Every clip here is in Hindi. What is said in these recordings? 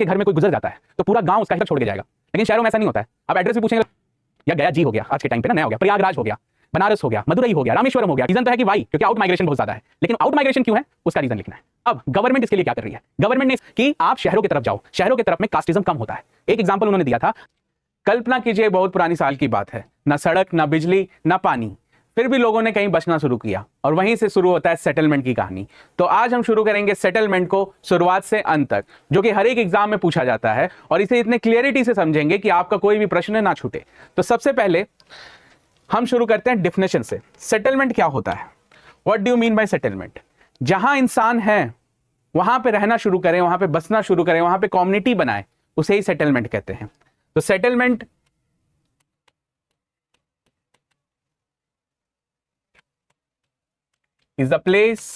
के घर में कोई गुजर जाता है तो पूरा गांव उसका ही तक छोड़ के जाएगा, लेकिन शहरों में ऐसा नहीं होता है। अब एड्रेस भी पूछेंगे, या गया जी हो गया आज के टाइम पे ना, नया हो गया, प्रयागराज हो गया, बनारस हो गया, मदुरई हो गया, रामेश्वरम हो गया। रीजन तो है कि वाई, क्योंकि आउट माइग्रेशन बहुत ज्यादा है। लेकिन आउट माइग्रेशन क्यों है उसका रीजन लिखना है। अब गवर्नमेंट इसके लिए क्या कर रही है? गवर्नमेंट ने कि आप शहरों की तरफ जाओ, शहरों की तरफ में कास्टिज्म कम होता है। एक एग्जांपल उन्होंने दिया था, कल्पना कीजिए बहुत पुरानी साल की बात है, ना सड़क, ना बिजली, ना पानी, फिर भी लोगों ने कहीं बसना शुरू किया और वहीं से शुरू होता है सेटलमेंट की कहानी। तो आज हम शुरू करेंगे सेटलमेंट को शुरुआत से अंत तक, जो कि हर एक एग्जाम में पूछा जाता है, और इसे इतने क्लियरिटी से समझेंगे कि आपका कोई भी प्रश्न ना छूटे। तो सबसे पहले हम शुरू करते हैं डिफिनेशन से। सेटलमेंट क्या होता है? What do you mean by settlement? जहां इंसान है वहां पे रहना शुरू करें, वहां पे बसना शुरू करें, वहां पे कम्युनिटी बनाए, उसे ही सेटलमेंट कहते हैं। तो settlement is a place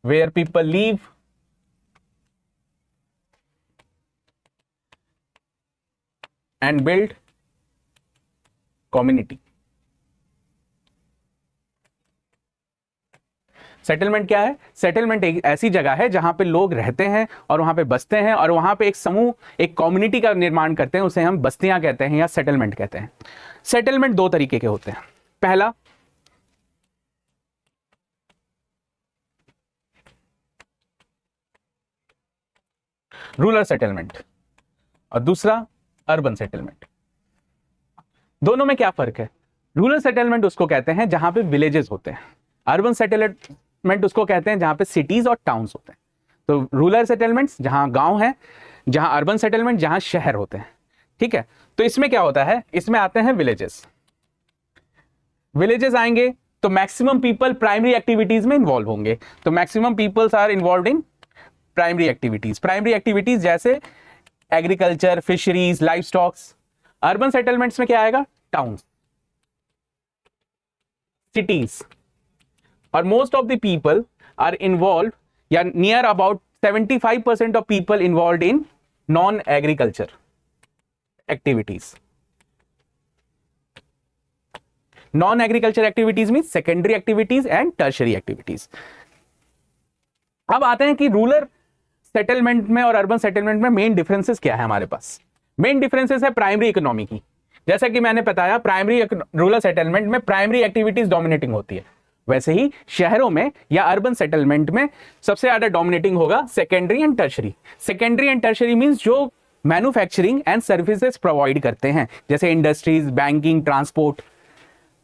where people live and build community. Settlement क्या है? सेटलमेंट एक ऐसी जगह है जहां पे लोग रहते हैं और वहां पे बसते हैं और वहां पे एक समूह, एक कम्युनिटी का निर्माण करते हैं, उसे हम बस्तियां कहते हैं या सेटलमेंट कहते हैं। सेटलमेंट दो तरीके के होते हैं। पहला रूरल सेटलमेंट और दूसरा अर्बन सेटलमेंट। दोनों में क्या फर्क है? रूरल सेटलमेंट उसको कहते हैं जहां पे विलेजेस होते हैं, अर्बन सेटलमेंट उसको कहते हैं जहां पे सिटीज और टाउन्स होते हैं। तो रूरल सेटलमेंट्स जहां गांव है, जहां अर्बन सेटलमेंट जहां शहर होते हैं। ठीक है, तो इसमें क्या होता है? इसमें आते हैं विलेजेस। विलेजेस आएंगे तो मैक्सिमम पीपल प्राइमरी एक्टिविटीज में इन्वॉल्व होंगे। तो maximum peoples are involve in primary activities. Primary activities जैसे agriculture, fisheries, livestocks. Urban settlements में क्या आएगा? टाउन, सिटीज, और most of the people are involve, या near about 75% of people involve in non agriculture activities. Non agriculture activities mean secondary activities and tertiary activities. अब आते हैं कि रूरल सेटलमेंट में और अर्बन सेटलमेंट में मेन डिफरेंसेस क्या है हमारे पास। मेन डिफरेंसेस है प्राइमरी इकोनॉमी की। जैसा कि मैंने बताया, प्राइमरी रूरल सेटलमेंट में प्राइमरी एक्टिविटीज डोमिनेटिंग होती है, वैसे ही शहरों में या अर्बन सेटलमेंट में सबसे ज्यादा डोमिनेटिंग होगा secondary and tertiary. Secondary and tertiary means जो मैन्युफैक्चरिंग एंड सर्विसेज प्रोवाइड करते हैं, जैसे industries, banking, transport.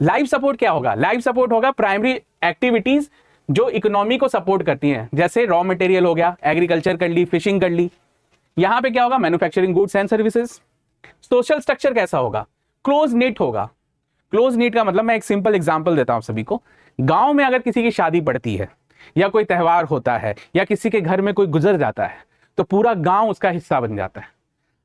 Life support क्या होगा? लाइफ सपोर्ट होगा प्राइमरी एक्टिविटीज जो इकोनॉमी को सपोर्ट करती हैं, जैसे रॉ मटेरियल हो गया, एग्रीकल्चर कर ली, फिशिंग कर ली। यहां पे क्या होगा? Manufacturing goods and services. Social structure कैसा होगा? क्लोज निट होगा। क्लोज निट का मतलब, मैं एक सिंपल एग्जांपल देता हूं सभी को। गांव में अगर किसी की शादी पड़ती है या कोई त्योहार होता है या किसी के घर में कोई गुजर जाता है तो पूरा गांव उसका हिस्सा बन जाता है।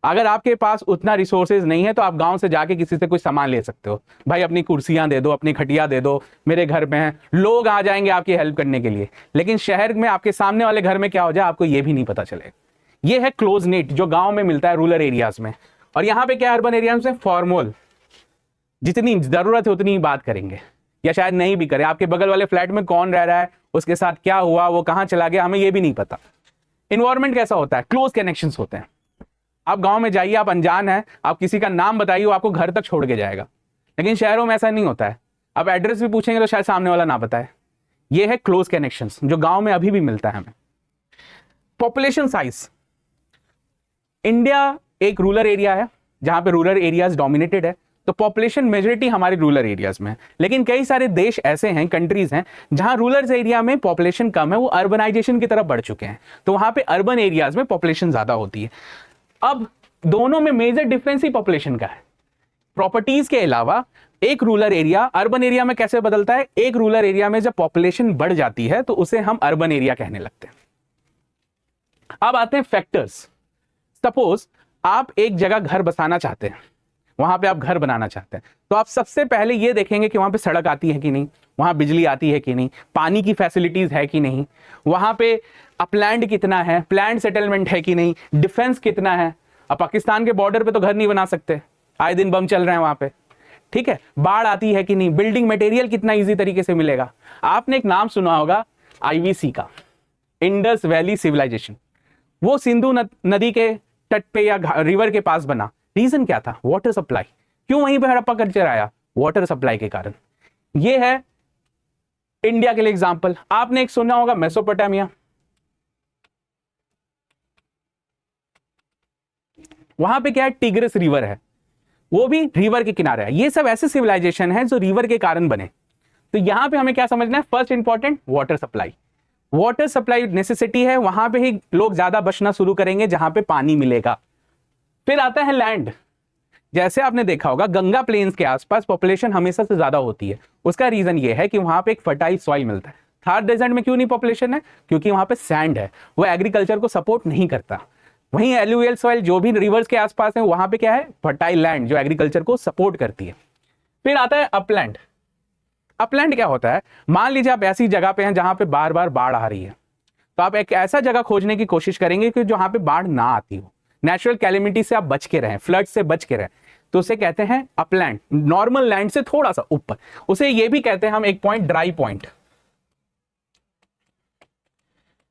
अगर आपके पास उतना रिसोर्सेज नहीं है तो आप गांव से जाके किसी से कोई सामान ले सकते हो, भाई अपनी कुर्सियां दे दो, अपनी खटिया दे दो, मेरे घर में है, लोग आ जाएंगे आपकी हेल्प करने के लिए। लेकिन शहर में आपके सामने वाले घर में क्या हो जाए आपको ये भी नहीं पता चलेगा। ये है क्लोज निट जो गांव में मिलता है रूरल एरियाज में। और यहां पे क्या, अर्बन एरियाज में फॉर्मल, जितनी जरूरत है उतनी ही बात करेंगे, या शायद नहीं भी करें। आपके बगल वाले फ्लैट में कौन रह रहा है, उसके साथ क्या हुआ, वो कहां चला गया, हमें ये भी नहीं पता। इन्वायरमेंट कैसा होता है? क्लोज कनेक्शंस होते हैं। आप गांव में जाइए, आप अनजान है, आप किसी का नाम बताइए, वो आपको घर तक छोड़ के जाएगा। लेकिन शहरों में ऐसा नहीं होता है। आप एड्रेस भी पूछेंगे तो शायद सामने वाला ना बताए। ये है क्लोज कनेक्शंस जो गांव में अभी भी मिलता है हमें। पॉपुलेशन साइज, इंडिया एक रूरल एरिया है जहां पे रूरल एरियाज डोमिनेटेड है, तो पॉपुलेशन मेजोरिटी हमारे रूरल एरियाज में है। लेकिन कई सारे देश ऐसे हैं, कंट्रीज हैं जहां रूरल एरिया में पॉपुलेशन कम है, वो अर्बनाइजेशन की तरफ बढ़ चुके हैं, तो वहां पे अर्बन एरियाज में पॉपुलेशन ज्यादा होती है। अब दोनों में मेजर डिफरेंस ही पॉपुलेशन का है। प्रॉपर्टीज के अलावा एक रूरल एरिया अर्बन एरिया में कैसे बदलता है? एक रूरल एरिया में जब पॉपुलेशन बढ़ जाती है तो उसे हम अर्बन एरिया कहने लगते हैं। अब आते हैं फैक्टर्स। सपोज आप एक जगह घर बसाना चाहते हैं, वहां पे आप घर बनाना चाहते हैं, तो आप सबसे पहले ये देखेंगे कि वहां पे सड़क आती है कि नहीं, वहां बिजली आती है कि नहीं, पानी की फैसिलिटीज है कि नहीं, वहां पे अपलैंड कितना है, प्लैंड सेटलमेंट है कि नहीं, डिफेंस कितना है। अब पाकिस्तान के बॉर्डर पे तो घर नहीं बना सकते, आए दिन बम चल रहे हैं वहां पे, ठीक है। बाढ़ आती है कि नहीं, बिल्डिंग मटेरियल कितना इजी तरीके से मिलेगा। आपने एक नाम सुना होगा आईवीसी का, इंडस वैली सिविलाइजेशन। वो सिंधु नदी के तट पे या रिवर के पास बना? रीजन क्या था? Water supply. क्यों वहीं पे हड़प्पा कल्चर आया? वाटर सप्लाई के कारण। ये है इंडिया के लिए एग्जांपल। आपने एक सुना होगा मेसोपोटामिया, वहां पे क्या है? टिग्रिस रिवर है, वो भी रिवर के किनारे है। ये सब ऐसे सिविलाइजेशन है जो रिवर के कारण बने। तो यहां पे हमें क्या समझना है? First important water supply. Water supply necessity है, वहां पे ही लोग ज्यादा बचना शुरू करेंगे जहां पे पानी मिलेगा। फिर आता है लैंड। जैसे आपने देखा होगा गंगा प्लेन्स के आसपास पॉपुलेशन हमेशा से ज्यादा होती है। उसका रीजन ये है कि वहां पे एक फर्टाइल सॉइल मिलता है। थार डेजर्ट में क्यों नहीं पॉपुलेशन है? क्योंकि वहां पे सैंड है, वो एग्रीकल्चर को सपोर्ट नहीं करता। वहीं एलुवियल सॉइल जो भी रिवर्स के आसपास है, वहां पे क्या है? फर्टाइल लैंड जो एग्रीकल्चर को सपोर्ट करती है। फिर आता है अपलैंड। अपलैंड क्या होता है? मान लीजिए आप ऐसी जगह पे हैं जहां पे बार बार बाढ़ आ रही है, तो आप एक ऐसा जगह खोजने की कोशिश करेंगे कि जहां पे बाढ़ ना आती हो, नेचुरल कैलेमिटी से आप बच के रहें, फ्लड से बच के रहें, तो उसे कहते हैं अपलैंड। नॉर्मल लैंड से थोड़ा सा ऊपर, उसे ये भी कहते हैं हम एक पॉइंट ड्राई पॉइंट,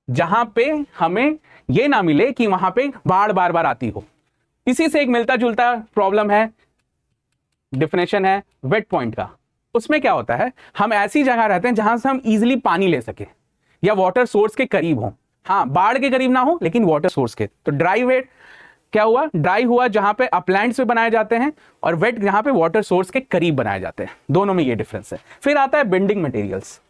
जहां पे हमें ये ना मिले कि वहां पे बाढ़ बार बार आती हो। इसी से एक मिलता जुलता प्रॉब्लम है, डिफिनेशन है वेट पॉइंट का। उसमें क्या होता है? हम ऐसी जगह रहते हैं जहां से हम इजीली पानी ले सके या वाटर सोर्स के करीब हो। हाँ, बाढ़ के करीब ना हो लेकिन वाटर सोर्स के। तो ड्राई वेट क्या हुआ? ड्राई हुआ जहां पे अपलैंड्स पे बनाए जाते हैं, और वेट जहां पे वाटर सोर्स के करीब बनाए जाते हैं। दोनों में ये डिफरेंस है। फिर आता है बिल्डिंग मटेरियल्स।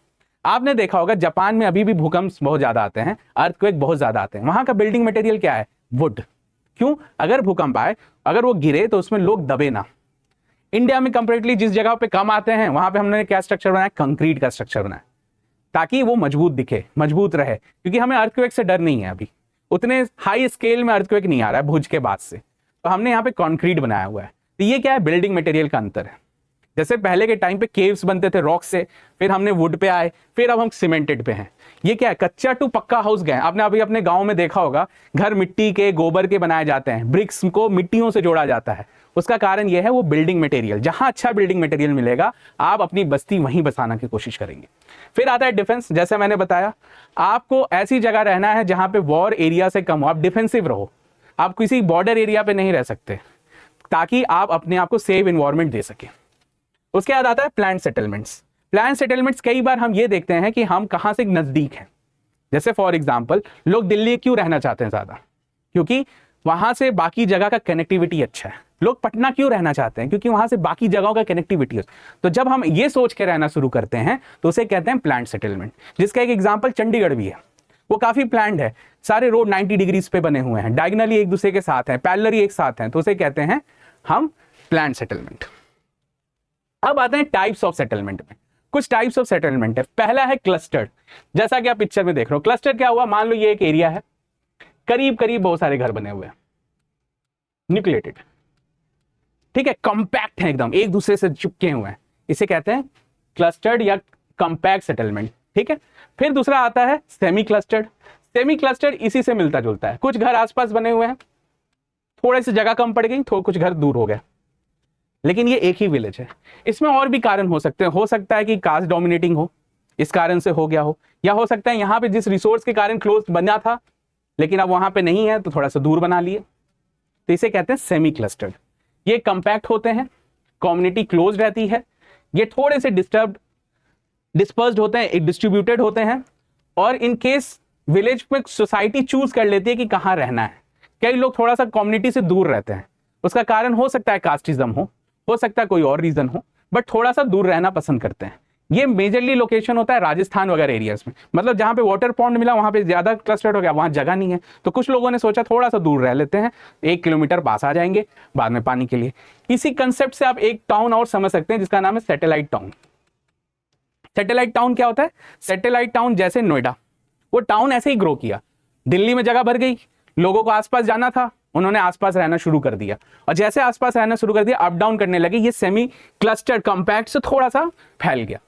आपने देखा होगा जापान में अभी भी भूकंप बहुत ज्यादा आते हैं, अर्थक्वेक बहुत ज्यादा आते हैं। वहां का बिल्डिंग मटेरियल क्या है? वुड। क्यों? अगर भूकंप आए, अगर वो गिरे तो उसमें लोग दबे ना। इंडिया में कंपेरेटिवली जिस जगह पे कम आते हैं, वहां पे हमने क्या स्ट्रक्चर बनाया? कंक्रीट का स्ट्रक्चर बनाया, ताकि वो मजबूत दिखे, मजबूत रहे। क्योंकि हमें अर्थक्वेक से डर नहीं है, अभी उतने हाई स्केल में अर्थक्वेक नहीं आ रहा है भुज के बाद से, तो हमने यहाँ पे कंक्रीट बनाया हुआ है। तो ये क्या है? बिल्डिंग मटेरियल का अंतर है। जैसे पहले के टाइम पे केव्स बनते थे रॉक से, फिर हमने वुड पे आए, फिर अब हम सीमेंटेड पे हैं। ये क्या है? कच्चा टू पक्का हाउस गए। आपने अभी अपने गांव में देखा होगा, घर मिट्टी के, गोबर के बनाए जाते हैं, ब्रिक्स को मिट्टियों से जोड़ा जाता है। उसका कारण यह है वो बिल्डिंग मटेरियल। जहां अच्छा बिल्डिंग मटेरियल मिलेगा, आप अपनी बस्ती वहीं बसाना की कोशिश करेंगे। फिर आता है डिफेंस। जैसे मैंने बताया, आपको ऐसी जगह रहना है जहां पे वॉर एरिया से कम हो, आप डिफेंसिव रहो। आप किसी बॉर्डर एरिया पे नहीं रह सकते, ताकि आप अपने आप को सेफ इन्वायरमेंट दे सके। उसके बाद आता है प्लान सेटलमेंट्स। प्लान सेटलमेंट्स कई बार हम ये देखते हैं कि हम कहां से नजदीक हैं। जैसे फॉर एग्जांपल, लोग दिल्ली क्यों रहना चाहते हैं ज्यादा? क्योंकि वहां से बाकी जगह का कनेक्टिविटी अच्छा है। लोग पटना क्यों रहना चाहते हैं? क्योंकि वहां से बाकी जगहों का कनेक्टिविटी है। तो जब हम ये सोच के रहना शुरू करते हैं, तो उसे कहते हैं प्लान सेटलमेंट। जिसका एक एग्जाम्पल चंडीगढ़ भी है। वो काफी प्लान्ड है, सारे रोड 90 डिग्रीज पे बने हुए हैं, डायगोनली एक दूसरे के साथ हैं, पैरेलली एक साथ हैं, तो उसे कहते हैं हम प्लान सेटलमेंट। अब आते हैं टाइप्स ऑफ सेटलमेंट में। कुछ टाइप्स ऑफ सेटलमेंट है। पहला है क्लस्टर्ड। जैसा कि आप पिक्चर में देख रहे हो, क्लस्टर क्या हुआ? मान लो ये एक एरिया है, करीब करीब बहुत सारे घर बने हुए हैं, न्यूक्लिएटेड, ठीक है, कॉम्पैक्ट है, एकदम एक दूसरे से चिपके हुए हैं। इसे कहते हैं क्लस्टर्ड या कॉम्पैक्ट सेटलमेंट, ठीक है। फिर दूसरा आता है सेमी क्लस्टर्ड। सेमी क्लस्टर्ड इसी से मिलता जुलता है। कुछ घर आसपास बने हुए हैं, थोड़ी सी जगह कम पड़ गई, कुछ घर दूर हो गए, लेकिन ये एक ही विलेज है। इसमें और भी कारण हो सकते हैं। हो सकता है कि कास्ट डोमिनेटिंग हो, इस कारण से हो गया हो, या हो सकता है यहाँ पे जिस रिसोर्स के कारण क्लोज बना था, लेकिन अब वहां पे नहीं है तो थोड़ा सा दूर बना लिए, तो इसे कहते हैं सेमी क्लस्टर्ड। ये कंपैक्ट होते हैं, कम्युनिटी क्लोज रहती है, ये थोड़े से डिस्पर्स्ड होते हैं, डिस्ट्रीब्यूटेड होते हैं, और इन केस विलेज में सोसाइटी चूज कर लेती है कि कहाँ रहना है। कई लोग थोड़ा सा कम्युनिटी से दूर रहते हैं, उसका कारण हो सकता है कास्टिज्म हो सकता है कोई और रीजन हो, बट थोड़ा सा दूर रहना पसंद करते हैं। ये मेजरली लोकेशन होता है राजस्थान वगैरह एरियाज में, मतलब जहां पे वाटर पॉन्ड मिला वहां पे ज्यादा क्लस्टर्ड हो गया, वहां जगह नहीं है, तो कुछ लोगों ने सोचा थोड़ा सा दूर रह लेते हैं, 1 किलोमीटर पास आ जाएंगे बाद में पानी के लिए। इसी कंसेप्ट से आप एक टाउन और समझ सकते हैं जिसका नाम है सैटेलाइट टाउन। सैटेलाइट टाउन क्या होता है? सैटेलाइट टाउन जैसे नोएडा, वो टाउन ऐसे ही ग्रो किया, दिल्ली में जगह भर गई, लोगों को आसपास जाना था, उन्होंने आसपास रहना शुरू कर दिया, और जैसे आसपास रहना शुरू कर दिया अप डाउन करने लगे, ये सेमी क्लस्टर्ड कॉम्पैक्ट से थोड़ा सा फैल गया।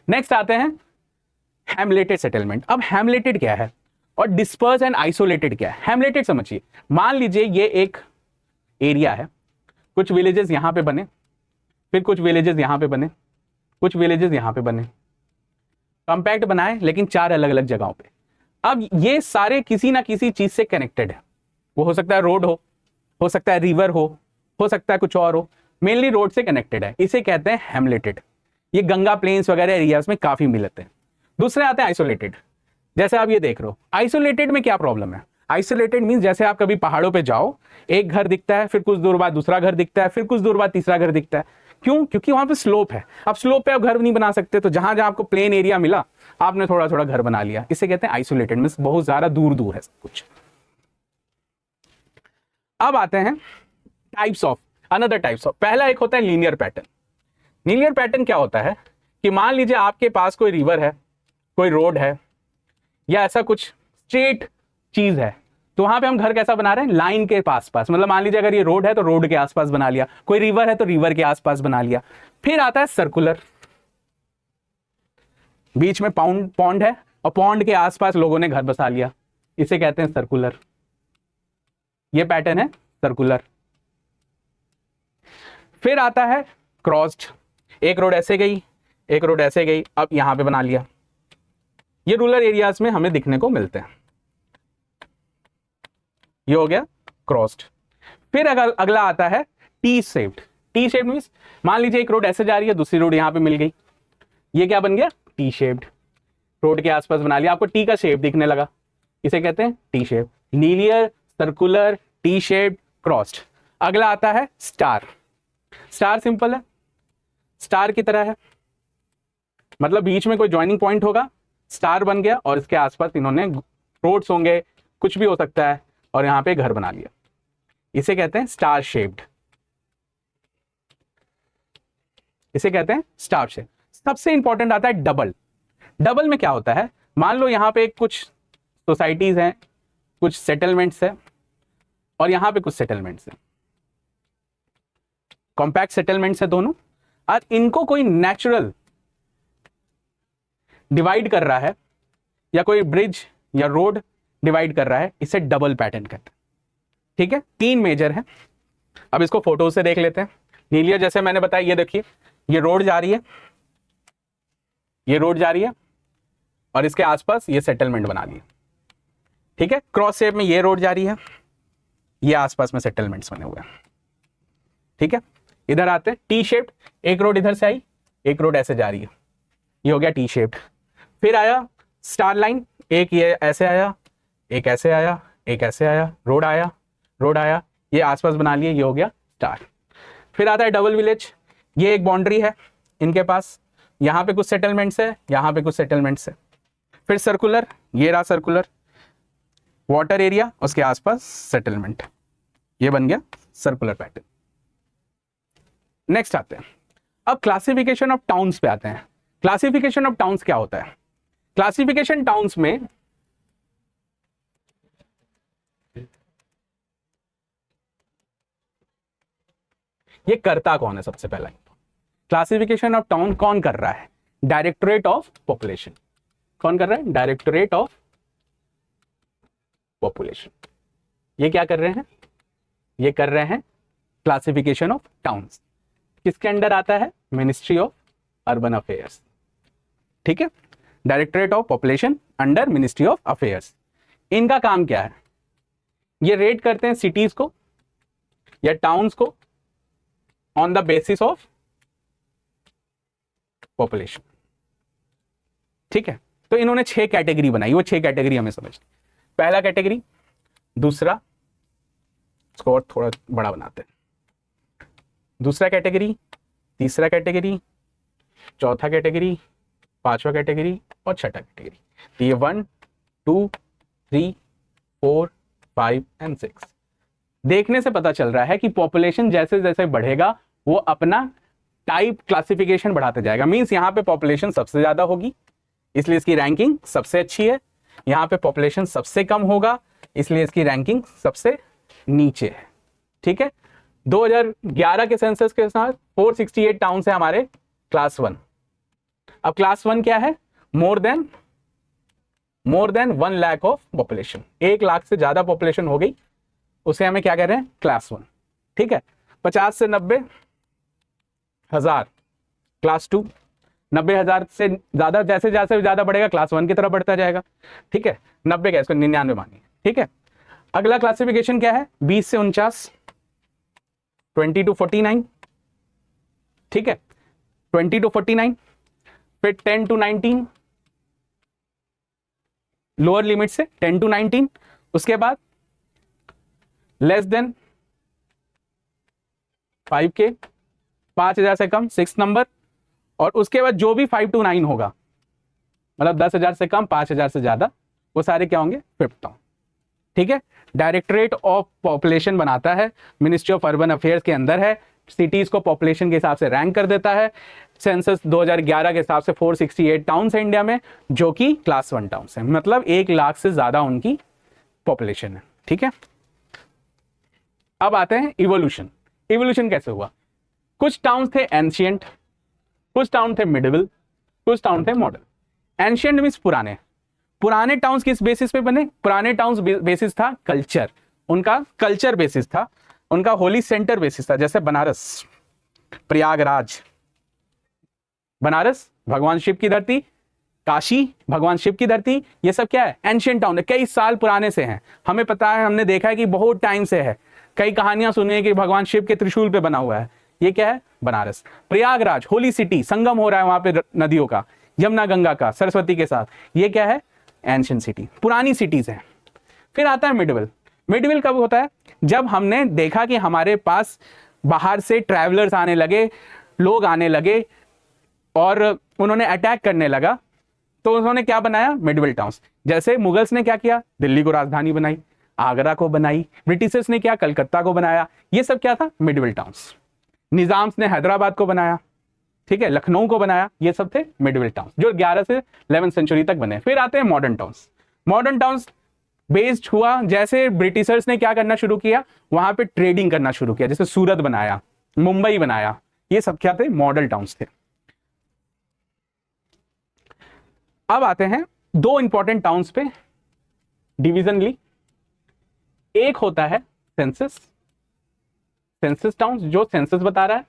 नेक्स्ट आते हैं हैमलेटेड सेटलमेंट। अब हैमलेटेड क्या है और डिस्पर्स एंड आइसोलेटेड क्या है? हैमलेटेड समझिए, मान लीजिए ये एक एरिया है, कुछ विलेजेस यहां पे बने, फिर कुछ विलेजेस यहां पे बने, कुछ विलेजेस यहां पे बने, कॉम्पैक्ट बनाए लेकिन 4 अलग अलग जगहों पे। अब ये सारे किसी ना किसी चीज से कनेक्टेड है, वो हो सकता है रोड हो सकता है रिवर हो सकता है कुछ और हो, मेनली रोड से कनेक्टेड है, इसे कहते हैं हेमलेटेड। ये गंगा प्लेन्स वगैरह एरियाज में काफी मिलते हैं। दूसरे आते हैं आइसोलेटेड, जैसे आप ये देख रहे हो। आइसोलेटेड में क्या प्रॉब्लम है? आइसोलेटेड मींस जैसे आप कभी पहाड़ों पे जाओ, एक घर दिखता है, फिर कुछ दूर बाद दूसरा घर दिखता है, फिर कुछ दूर बाद तीसरा घर दिखता है। क्यों? क्योंकि वहां पे स्लोप है। अब स्लोप पे आप घर नहीं बना सकते, तो जहां जहां आपको प्लेन एरिया मिला आपने थोड़ा थोड़ा घर बना लिया, इसे कहते हैं आइसोलेटेड, मींस बहुत ज्यादा दूर दूर है सब कुछ। अब आते हैं types of, another types of. पहला एक होता है लीनियर पैटर्न। लीनियर पैटर्न क्या होता है कि मान लीजिए आपके पास कोई रिवर है, कोई रोड है, या ऐसा कुछ स्ट्रेट चीज है, तो वहां पे हम घर कैसा बना रहे हैं? लाइन के पास पास। मतलब मान लीजिए अगर ये रोड है तो रोड के आसपास बना लिया, कोई रिवर है तो रिवर के आसपास बना लिया। फिर आता है सर्कुलर, बीच में पॉन्ड है और पॉन्ड के आसपास लोगों ने घर बसा लिया, इसे कहते हैं सर्कुलर। ये पैटर्न है सर्कुलर। फिर आता है क्रॉस्ड, एक रोड ऐसे गई, एक रोड ऐसे गई, अब यहां पे बना लिया। ये रूरल एरियाज में हमें दिखने को मिलते हैं। ये हो गया क्रॉस्ड। फिर अगला आता है T shaped. T shaped means मान लीजिए एक रोड ऐसे जा रही है, दूसरी रोड यहां पे मिल गई, ये क्या बन गया? T shaped. रोड के आसपास बना लिया, आपको टी का शेप दिखने लगा, इसे कहते हैं T shape. Linear, circular, T shaped, crossed. अगला आता है स्टार। स्टार सिंपल है, स्टार की तरह है, मतलब बीच में कोई ज्वाइनिंग पॉइंट होगा, स्टार बन गया और इसके आसपास इन्होंने रोड्स होंगे, कुछ भी हो सकता है, और यहां पे घर बना लिया, इसे कहते हैं स्टार शेप्ड। इसे कहते हैं स्टार शेप। सबसे इंपॉर्टेंट आता है डबल। डबल में क्या होता है? मान लो यहां पे कुछ सोसाइटीज हैं, कुछ सेटलमेंट्स है, और यहां पे कुछ सेटलमेंट्स हैं, कॉम्पैक्ट सेटलमेंट्स है दोनों, और इनको कोई नेचुरल डिवाइड कर रहा है, या कोई ब्रिज या रोड डिवाइड कर रहा है, इसे डबल पैटर्न कहते हैं। ठीक है, तीन मेजर है। अब इसको फोटो से देख लेते हैं। नीलिया, जैसे मैंने बताया, ये देखिए, ये रोड जा रही है, ये रोड जा रही है, और इसके आसपास ये सेटलमेंट बना लिए। ठीक है, क्रॉस शेप में ये रोड जा रही है, ये आसपास में सेटलमेंट्स बने हुए हैं। ठीक है, इधर आते हैं टी शेप्ड, एक रोड इधर से आई, एक रोड ऐसे जा रही है, ये हो गया टी शेप्ड। फिर आया स्टार लाइन, एक ये ऐसे आया, एक ऐसे आया, एक ऐसे आया, रोड आया, रोड आया, ये आसपास बना लिए, ये हो गया स्टार। फिर आता है डबल विलेज, ये एक बाउंड्री है इनके पास, यहां पे कुछ सेटलमेंट्स है, यहां पे कुछ सेटलमेंट्स है। फिर सर्कुलर, ये रहा सर्कुलर, वाटर एरिया, उसके आसपास सेटलमेंट, ये बन गया सर्कुलर पैटर्न। नेक्स्ट आते हैं, अब क्लासिफिकेशन ऑफ टाउन्स पे आते हैं। क्लासिफिकेशन ऑफ टाउन्स क्या होता है? क्लासिफिकेशन टाउन्स में ये करता कौन है? सबसे पहला क्लासिफिकेशन ऑफ टाउन कौन कर रहा है? Directorate of population. कौन कर रहा है? Directorate of population. ये क्या कर रहे हैं? ये कर रहे हैं क्लासिफिकेशन ऑफ टाउन्स। किसके अंडर आता है? Ministry of urban affairs. ठीक है, directorate of population under ministry of affairs. इनका काम क्या है? ये रेट करते हैं सिटीज को या टाउन्स को on the basis of population. ठीक है, तो इन्होंने 6 कैटेगरी बनाई, वो 6 कैटेगरी हमें समझनी। पहला कैटेगरी, दूसरा, इसको और थोड़ा बड़ा बनाते हैं, दूसरा कैटेगरी, तीसरा कैटेगरी, चौथा कैटेगरी, पांचवा कैटेगरी और छठा कैटेगरी। तो ये 1 2 3 4 5 एंड 6। देखने से पता चल रहा है कि पॉपुलेशन जैसे जैसे बढ़ेगा वो अपना टाइप क्लासिफिकेशन बढ़ाते जाएगा। मींस यहां पे पॉपुलेशन सबसे ज्यादा होगी, इसलिए इसकी रैंकिंग सबसे अच्छी है। यहां पे पॉपुलेशन सबसे कम होगा, इसलिए इसकी रैंकिंग सबसे नीचे है। ठीक है, 2011 के सेंसस के साथ 468 टाउन्स है हमारे क्लास 1। अब क्लास 1 क्या है? More than 1 lakh of population, 1 lakh से ज्यादा पॉपुलेशन हो गई, उसे हमें क्या कह रहे हैं? क्लास 1। ठीक है, 50 से 90 हजार क्लास 2, 90,000 से ज्यादा, जैसे जैसे ज्यादा बढ़ेगा क्लास 1 की तरफ बढ़ता जाएगा। ठीक है, 90 का, इसको 99 मानिए। ठीक है, अगला क्लासिफिकेशन क्या है, 20 से 49, 20 to 49। ठीक है, 20 to 49, फिर 10 to 19, लोअर लिमिट से 10 to 19, उसके बाद लेस देन 5K, 5,000 से कम 6 नंबर, और उसके बाद जो भी 5 to 9 होगा, मतलब 10,000 से कम 5,000 से ज्यादा, वो सारे क्या होंगे, 5th टाउन। ठीक है, डायरेक्टरेट ऑफ पॉपुलेशन बनाता है, मिनिस्ट्री ऑफ अर्बन अफेयर्स के अंदर है, सिटीज को पॉपुलेशन के हिसाब से रैंक कर देता है। सेंसस 2011 के हिसाब से 468 टाउन्स है इंडिया में, जो कि क्लास 1 टाउन्स है, मतलब 1 लाख से ज्यादा उनकी पॉपुलेशन है। ठीक है, अब आते हैं इवोल्यूशन। इवोल्यूशन कैसे हुआ, कुछ टाउन्स थे एंशियंट, कुछ टाउन थे मिडिवल, कुछ टाउन थे मॉडर्न। एंशियंट मींस पुराने। पुराने टाउन्स किस बेसिस पे बने, पुराने टाउन्स बेसिस था कल्चर, उनका कल्चर बेसिस था, उनका होली सेंटर बेसिस था। जैसे बनारस, प्रयागराज, बनारस भगवान शिव की धरती, काशी भगवान शिव की धरती, ये सब क्या है, एंशियंट टाउन है, कई साल पुराने से हैं, हमें पता है, हमने देखा है कि बहुत टाइम से है, कई कहानियां सुनी है कि भगवान शिव के त्रिशूल पे बना हुआ है, ये क्या है, बनारस। प्रयागराज होली सिटी, संगम हो रहा है वहां पे नदियों का, यमुना गंगा का, सरस्वती के साथ, ये क्या है, एंशियंट सिटी, पुरानी सिटीज हैं। फिर आता है मिडिवल। मिडिवल कब होता है, जब हमने देखा कि हमारे पास बाहर से ट्रैवलर्स आने लगे, लोग आने लगे और उन्होंने अटैक करने लगा, तो उन्होंने क्या बनाया, मिडिवल टाउन्स। जैसे मुगल्स ने क्या किया, दिल्ली को राजधानी बनाई, आगरा को बनाई, ब्रिटिशर्स ने क्या, कलकत्ता को बनाया, ये सब क्या था, मिडिवल टाउन्स। निजाम्स ने हैदराबाद को बनाया, ठीक है, लखनऊ को बनाया, ये सब थे मिडिवल टाउन्स, जो 11 से 11वीं सेंचुरी तक बने। फिर आते हैं modern towns. Modern towns based हुआ, जैसे ब्रिटिशर्स ने क्या करना शुरू किया, वहां पे ट्रेडिंग करना शुरू किया, जैसे सूरत बनाया, मुंबई बनाया, ये सब क्या थे, मॉडल टाउन्स थे। अब आते हैं 2 इंपॉर्टेंट टाउन्स पे डिविजनली। एक होता है सेंसस, सेंसस टाउन्स जो सेंसस बता रहा है,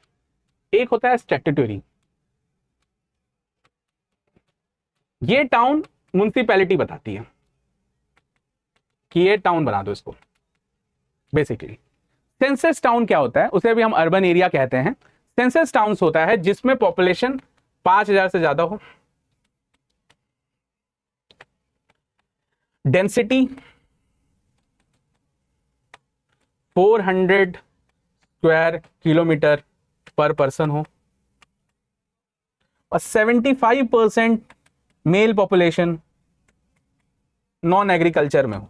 एक होता है स्टैट्यूटरी। ये टाउन म्युनिसिपैलिटी बताती है कि ये टाउन बना दो इसको। बेसिकली सेंसस टाउन क्या होता है, उसे भी हम अर्बन एरिया कहते हैं। सेंसस टाउन्स होता है जिसमें पॉपुलेशन 5,000 से ज्यादा हो, डेंसिटी 400 स्क्वायर किलोमीटर पर पर्सन हो, और 75% मेल पॉपुलेशन नॉन एग्रीकल्चर में हो।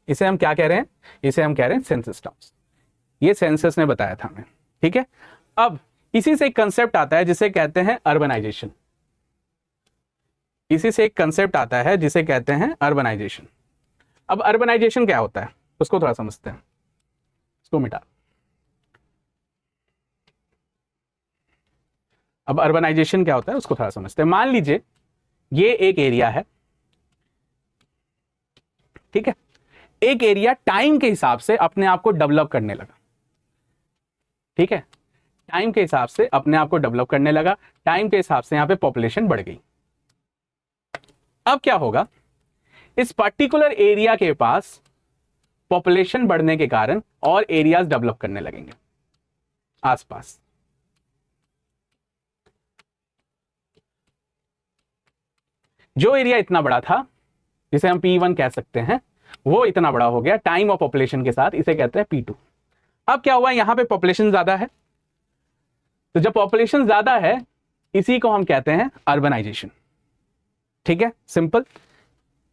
इसे हम क्या कह रहे हैं, इसे हम कह रहे हैं सेंसस टाउन्स। ये सेंसस ने बताया था हमें। ठीक है, अब इसी से एक कंसेप्ट आता है जिसे कहते हैं अर्बनाइजेशन। इसी से एक कंसेप्ट आता है जिसे कहते हैं अर्बनाइजेशन। अब अर्बनाइजेशन क्या होता है उसको थोड़ा समझते हैं, इसको मिटा। अब अर्बनाइजेशन क्या होता है उसको थोड़ा समझते हैं। मान लीजिए ये एक एरिया है, ठीक है, एक एरिया टाइम के हिसाब से अपने आप को डेवलप करने लगा। ठीक है, टाइम के हिसाब से अपने आप को डेवलप करने लगा, टाइम के हिसाब से यहां पे पॉपुलेशन बढ़ गई। अब क्या होगा, इस पर्टिकुलर एरिया के पास पॉपुलेशन बढ़ने के कारण और एरियाज डेवलप करने लगेंगे आसपास। जो एरिया इतना बड़ा था, जिसे हम P1 कह सकते हैं, वो इतना बड़ा हो गया टाइम और पॉपुलेशन के साथ, इसे कहते हैं P2। अब क्या हुआ, यहां पे पॉपुलेशन ज्यादा है, तो जब पॉपुलेशन ज्यादा है इसी को हम कहते हैं अर्बनाइजेशन। ठीक है, सिंपल।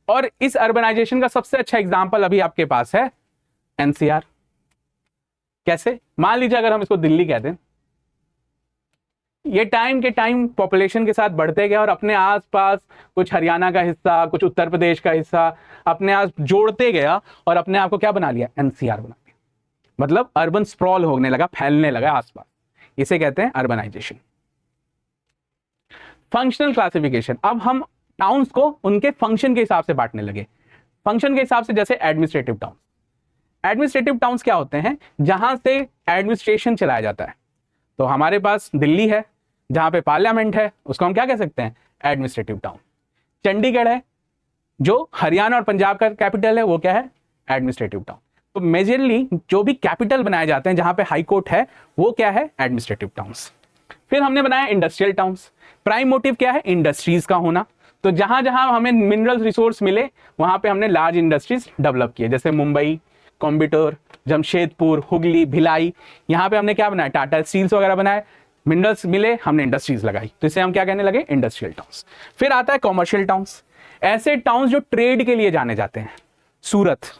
और इस अर्बनाइजेशन का सबसे अच्छा एग्जांपल अभी आपके पास है NCR। कैसे, मान लीजिए अगर हम इसको दिल्ली कहते हैं, ये टाइम के टाइम पॉपुलेशन के साथ बढ़ते गए और अपने आसपास कुछ हरियाणा का हिस्सा, कुछ उत्तर प्रदेश का हिस्सा अपने आप जोड़ते गया और अपने आप को क्या बना लिया, NCR बना लिया। मतलब अर्बन स्प्रॉल होने लगा, फैलने लगा आसपास, इसे कहते हैं अर्बनाइजेशन। फंक्शनल क्लासिफिकेशन, अब हम टाउन्स को उनके फंक्शन के हिसाब से बांटने लगे। फंक्शन के हिसाब से, जैसे एडमिनिस्ट्रेटिव टाउन्स। एडमिनिस्ट्रेटिव टाउन्स क्या होते हैं, जहां से एडमिनिस्ट्रेशन चलाया जाता है, तो हमारे पास दिल्ली है जहां पे पार्लियामेंट है, उसको हम क्या कह सकते हैं, एडमिनिस्ट्रेटिव टाउन। चंडीगढ़ है जो हरियाणा और पंजाब का कैपिटल है, वो क्या है, एडमिनिस्ट्रेटिव टाउन। तो मेजरली जो भी कैपिटल बनाए जाते हैं जहां पे हाई कोर्ट है, वो क्या है, एडमिनिस्ट्रेटिव टाउन्स। फिर हमने बनाया इंडस्ट्रियल टाउन्स। प्राइम मोटिव क्या है, इंडस्ट्रीज का होना। तो जहां जहां हमें मिनरल रिसोर्स मिले वहां पे हमने लार्ज इंडस्ट्रीज डेवलप किए, जैसे मुंबई, कोयम्बटूर, जमशेदपुर, हुगली, भिलाई, यहाँ पे हमने क्या बनाया, टाटा स्टील्स वगैरह बनाए। मिनरल्स मिले, हमने इंडस्ट्रीज लगाई, तो इसे हम क्या कहने लगे, इंडस्ट्रियल टाउन्स। फिर आता है कॉमर्शियल टाउन्स, ऐसे टाउन्स जो ट्रेड के लिए जाने जाते हैं। सूरत,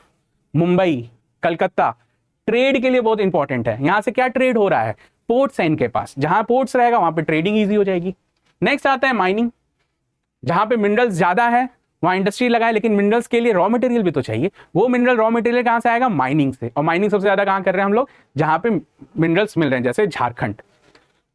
मुंबई, कलकत्ता ट्रेड के लिए बहुत इंपॉर्टेंट है। यहां से क्या ट्रेड हो रहा है, पोर्ट्स है इनके पास, जहां पोर्ट्स रहेगा वहां पे ट्रेडिंग इजी हो जाएगी। नेक्स्ट आता है माइनिंग, जहां पे मिनरल्स ज्यादा है वहां इंडस्ट्री लगाए, लेकिन मिनरल्स के लिए रॉ मटेरियल भी तो चाहिए। वो मिनरल रॉ मटेरियल कहां से आएगा, माइनिंग से। और माइनिंग सबसे ज्यादा कहां कर रहे हैं हम लोग, जहां पे मिनरल्स मिल रहे हैं, जैसे झारखंड,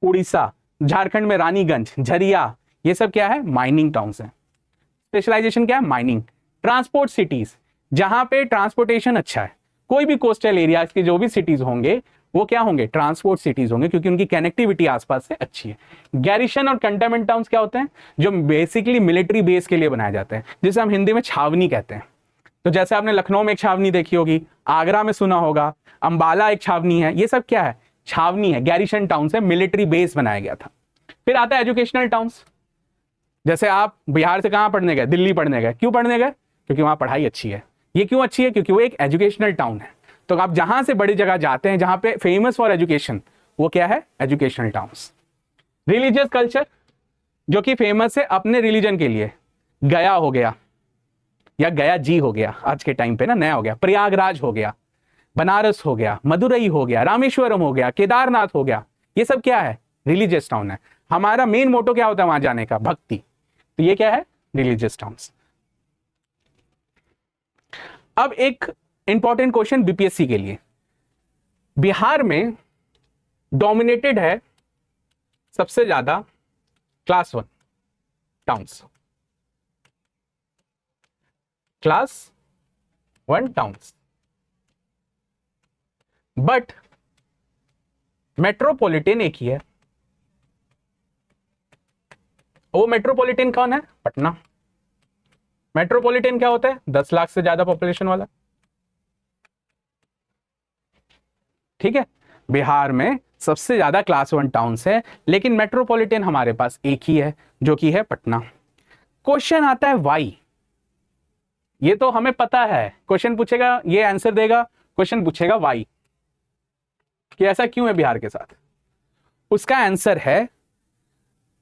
उड़ीसा, झारखंड में रानीगंज, झरिया, ये सब क्या है, माइनिंग टाउन्स है। स्पेशलाइजेशन क्या है, माइनिंग। ट्रांसपोर्ट सिटीज, जहां पे ट्रांसपोर्टेशन अच्छा है, कोई भी कोस्टल एरियाज के जो भी सिटीज होंगे वो क्या होंगे, ट्रांसपोर्ट सिटीज होंगे, क्योंकि उनकी कनेक्टिविटी आसपास से अच्छी है। गैरिशन और कंटेनमेंट टाउन्स क्या होते हैं, जो बेसिकली मिलिट्री बेस के लिए बनाए जाते हैं, जिसे हम हिंदी में छावनी कहते हैं। तो जैसे आपने लखनऊ में एक छावनी देखी होगी, आगरा में सुना होगा, अंबाला एक छावनी है, ये सब क्या है, छावनी है, गैरिशन टाउन से मिलिट्री बेस बनाया गया था। फिर आता है एजुकेशनल टाउन्स, जैसे आप बिहार से कहां पढ़ने गए, दिल्ली पढ़ने गए, क्यों पढ़ने गए, क्योंकि वहां पढ़ाई अच्छी है। ये क्यों अच्छी है, क्योंकि वो एक एजुकेशनल टाउन है। तो आप जहां से बड़ी जगह जाते हैं जहां पे फेमस फॉर एजुकेशन, वो क्या है, एजुकेशनल टाउन्स। रिलीजियस कल्चर, जो कि फेमस है अपने रिलीजन के लिए, गया हो गया या गया जी हो गया, आज के टाइम पे ना नया हो गया, प्रयागराज हो गया, बनारस हो गया, मदुरई हो गया, रामेश्वरम हो गया, केदारनाथ हो गया, ये सब क्या है, रिलीजियस टाउन है। हमारा मेन मोटो क्या होता है वहां जाने का, भक्ति। तो ये क्या है, रिलीजियस टाउन्स। अब एक इंपॉर्टेंट क्वेश्चन बीपीएससी के लिए, बिहार में डोमिनेटेड है सबसे ज्यादा class 1 towns, class 1 towns, but metropolitan एक ही है। वो मेट्रोपॉलिटन कौन है, पटना। मेट्रोपॉलिटन क्या होता है, 10 लाख से ज्यादा पॉपुलेशन वाला। ठीक है, बिहार में सबसे ज्यादा क्लास 1 टाउन्स है, लेकिन मेट्रोपॉलिटन हमारे पास एक ही है, जो कि है पटना। क्वेश्चन आता है वाई, ये तो हमें पता है, क्वेश्चन पूछेगा ये आंसर देगा, क्वेश्चन पूछेगा वाई, कि ऐसा क्यों है बिहार के साथ। उसका आंसर है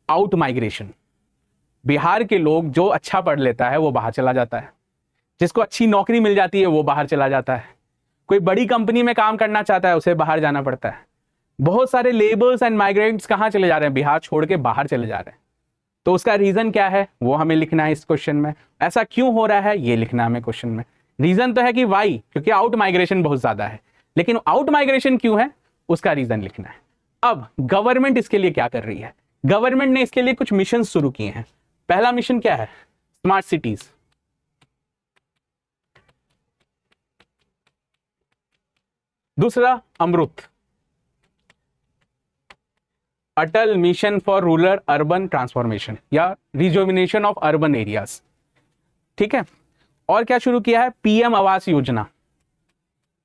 आउट माइग्रेशन। बिहार के लोग, जो अच्छा पढ़ लेता है वो बाहर चला जाता है, जिसको अच्छी नौकरी मिल जाती है वो बाहर चला जाता है, कोई बड़ी कंपनी में काम करना चाहता है उसे बाहर जाना पड़ता है। बहुत सारे लेबर्स एंड माइग्रेंट्स कहां चले जा रहे हैं, बिहार छोड़ के बाहर चले जा रहे हैं। तो उसका रीजन क्या है वो हमें लिखना है इस क्वेश्चन में, ऐसा क्यों हो रहा है ये लिखना है हमें क्वेश्चन में। रीजन तो है कि वाई, क्योंकि आउट माइग्रेशन बहुत ज्यादा है, लेकिन आउट माइग्रेशन क्यों है उसका रीजन लिखना है। अब गवर्नमेंट इसके लिए क्या कर रही है, गवर्नमेंट ने इसके लिए कुछ मिशन शुरू किए हैं। पहला मिशन क्या है, स्मार्ट सिटीज। दूसरा Amrut, Atal mission for rural urban transformation या रिजुविनेशन ऑफ अर्बन एरियाज। ठीक है, और क्या शुरू किया है, पीएम आवास योजना।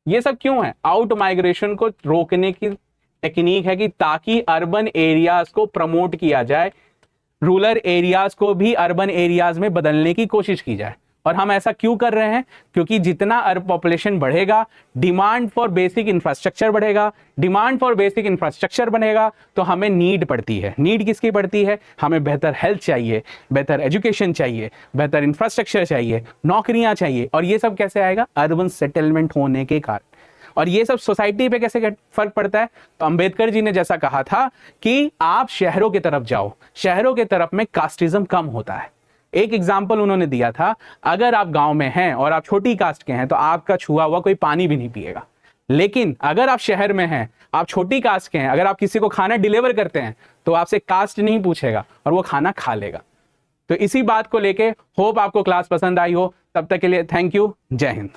ये सब क्यों है, आउट माइग्रेशन को रोकने की टेक्निक है, कि ताकि अर्बन एरियाज को प्रमोट किया जाए, रूरल एरियाज को भी अर्बन एरियाज में बदलने की कोशिश की जाए। और हम ऐसा क्यों कर रहे हैं, क्योंकि जितना अर्ब पॉपुलेशन बढ़ेगा, डिमांड फॉर बेसिक इंफ्रास्ट्रक्चर बढ़ेगा, डिमांड फॉर बेसिक इंफ्रास्ट्रक्चर बढ़ेगा तो हमें नीड पड़ती है। नीड किसकी पड़ती है, हमें बेहतर हेल्थ चाहिए, बेहतर एजुकेशन चाहिए, बेहतर इंफ्रास्ट्रक्चर चाहिए, नौकरियां चाहिए। और ये सब कैसे आएगा, अर्बन सेटलमेंट होने के कारण। और ये सब सोसाइटी पे कैसे फर्क पड़ता है, तो अंबेडकर जी ने जैसा कहा था कि आप शहरों की तरफ जाओ, शहरों की तरफ में कास्टिज्म कम होता है। एक एग्जाम्पल उन्होंने दिया था, अगर आप गांव में हैं और आप छोटी कास्ट के हैं तो आपका छुआ हुआ कोई पानी भी नहीं पिएगा, लेकिन अगर आप शहर में हैं, आप छोटी कास्ट के हैं, अगर आप किसी को खाना डिलीवर करते हैं तो आपसे कास्ट नहीं पूछेगा और वो खाना खा लेगा। तो इसी बात को लेके होप आपको क्लास पसंद आई हो। तब तक के लिए थैंक यू, जय हिंद।